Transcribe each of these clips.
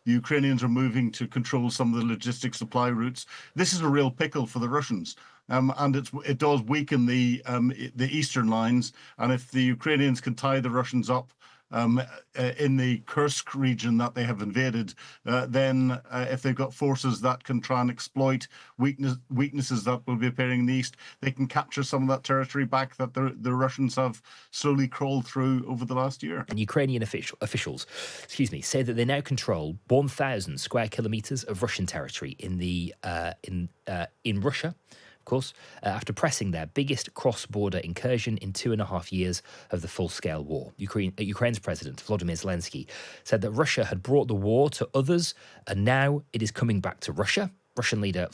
The Ukrainians are moving to control some of the logistic supply routes. This is a real pickle for the Russians. And it does weaken the eastern lines. And if the Ukrainians can tie the Russians up in the Kursk region that they have invaded, then if they've got forces that can try and exploit weaknesses that will be appearing in the east, they can capture some of that territory back that the Russians have slowly crawled through over the last year. And Ukrainian officials, say that they now control 1,000 square kilometers of Russian territory in Russia. Of course, after pressing their biggest cross-border incursion in 2.5 years of the full-scale war. Ukraine's president, Volodymyr Zelensky, said that Russia had brought the war to others, and now it is coming back to Russia. Russian leader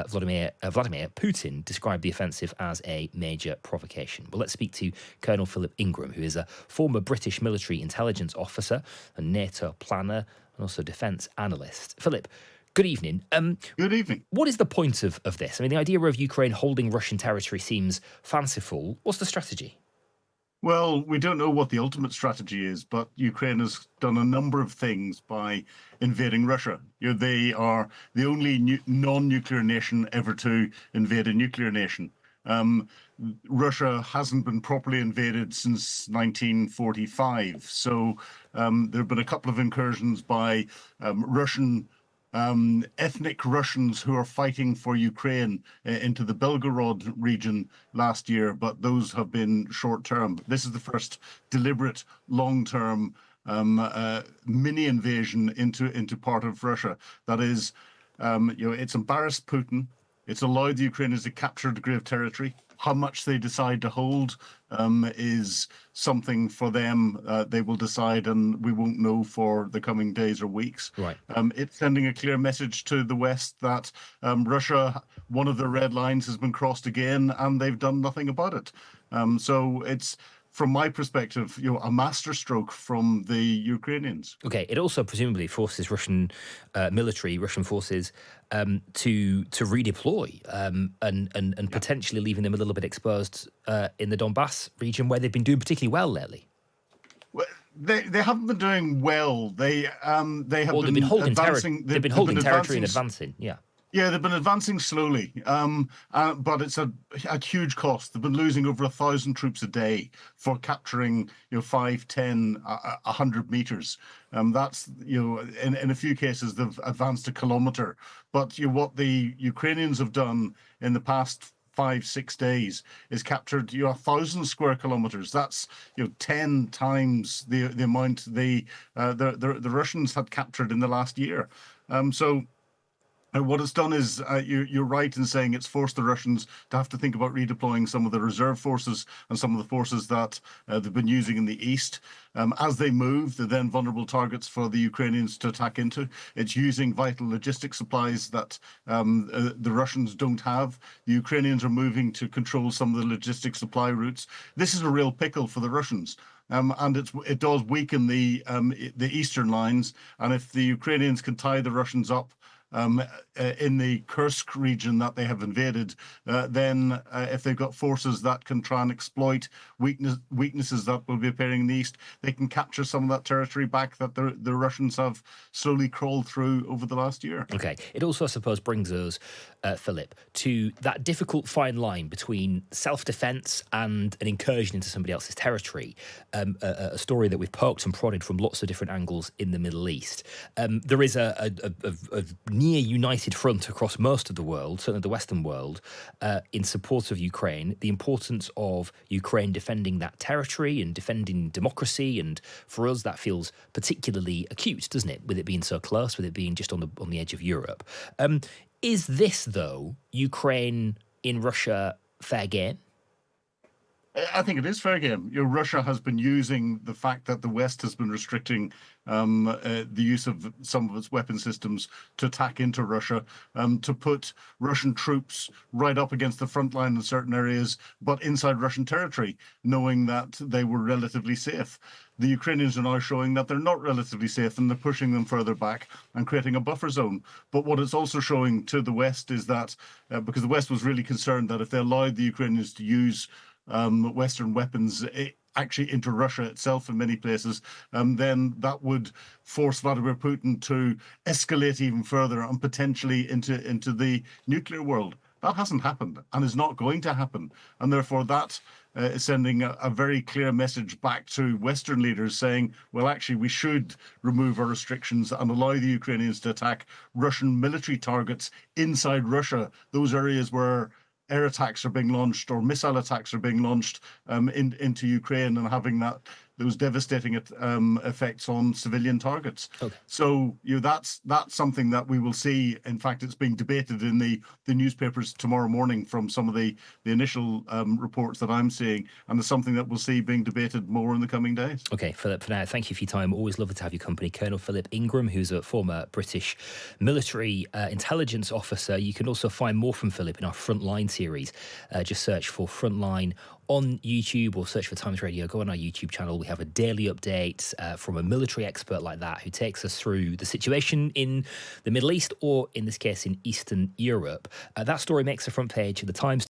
Vladimir Putin described the offensive as a major provocation. Well, let's speak to Colonel Philip Ingram, who is a former British military intelligence officer, a NATO planner, and also defence analyst. Philip, good evening. Good evening. What is the point of this? I mean, the idea of Ukraine holding Russian territory seems fanciful. What's the strategy? Well, we don't know what the ultimate strategy is, but Ukraine has done a number of things by invading Russia. They are the only non-nuclear nation ever to invade a nuclear nation. Russia hasn't been properly invaded since 1945. So there have been a couple of incursions by ethnic Russians who are fighting for Ukraine into the Belgorod region last year, but those have been short-term. This is the first deliberate, long-term mini invasion into part of Russia. That is, it's embarrassed Putin. It's allowed the Ukrainians to capture a degree of territory. How much they decide to hold is something for them. They will decide, and we won't know for the coming days or weeks. Right. It's sending a clear message to the West that Russia, one of their red lines has been crossed again, and they've done nothing about it. So it's, from my perspective, a masterstroke from the Ukrainians. Okay, it also presumably forces Russian forces to redeploy and potentially leaving them a little bit exposed in the Donbass region, where they've been doing particularly well lately. Well, they haven't been doing well. They've been holding advancing. They've been holding territory and advancing. Yeah. Yeah, they've been advancing slowly, but it's at huge cost. They've been losing over 1,000 troops a day for capturing, 5, 10, 100 meters. That's, in a few cases, they've advanced a kilometer. But what the Ukrainians have done in the past 5-6 days is captured 1,000 square kilometers. That's 10 times the amount the Russians had captured in the last year. So what it's done is, you're right in saying it's forced the Russians to have to think about redeploying some of the reserve forces and some of the forces that they've been using in the east. As they move, they're then vulnerable targets for the Ukrainians to attack into. It's using vital logistic supplies that the Russians don't have. The Ukrainians are moving to control some of the logistic supply routes. This is a real pickle for the Russians. And it does weaken the eastern lines. And if the Ukrainians can tie the Russians up in the Kursk region that they have invaded, then if they've got forces that can try and exploit weaknesses that will be appearing in the east, they can capture some of that territory back that the Russians have slowly crawled through over the last year. Okay. It also, I suppose, brings us, Philip, to that difficult fine line between self-defense and an incursion into somebody else's territory, a story that we've poked and prodded from lots of different angles in the Middle East. There is a near united front across most of the world, certainly the Western world, in support of Ukraine, the importance of Ukraine defending that territory and defending democracy. And for us, that feels particularly acute, doesn't it, with it being so close, with it being just on the edge of Europe. Is this, though, Ukraine in Russia fair game? I think it is fair game. Russia has been using the fact that the West has been restricting the use of some of its weapon systems to attack into Russia, to put Russian troops right up against the front line in certain areas, but inside Russian territory, knowing that they were relatively safe. The Ukrainians are now showing that they're not relatively safe, and they're pushing them further back and creating a buffer zone. But what it's also showing to the West is that, because the West was really concerned that if they allowed the Ukrainians to use Western weapons actually into Russia itself in many places, then that would force Vladimir Putin to escalate even further and potentially into the nuclear world. That hasn't happened and is not going to happen. And therefore that is sending a very clear message back to Western leaders saying, well, actually, we should remove our restrictions and allow the Ukrainians to attack Russian military targets inside Russia, those areas where air attacks are being launched or missile attacks are being launched into Ukraine, and having those devastating effects on civilian targets. Okay. So that's something that we will see. In fact, it's being debated in the newspapers tomorrow morning from some of the initial reports that I'm seeing, and it's something that we'll see being debated more in the coming days. Okay, Philip, for now, thank you for your time. Always lovely to have your company. Colonel Philip Ingram, who's a former British military intelligence officer. You can also find more from Philip in our Frontline series. Just search for Frontline on YouTube or search for Times Radio. Go on our YouTube channel. We have a daily update from a military expert like that who takes us through the situation in the Middle East, or in this case in Eastern Europe. That story makes the front page of the Times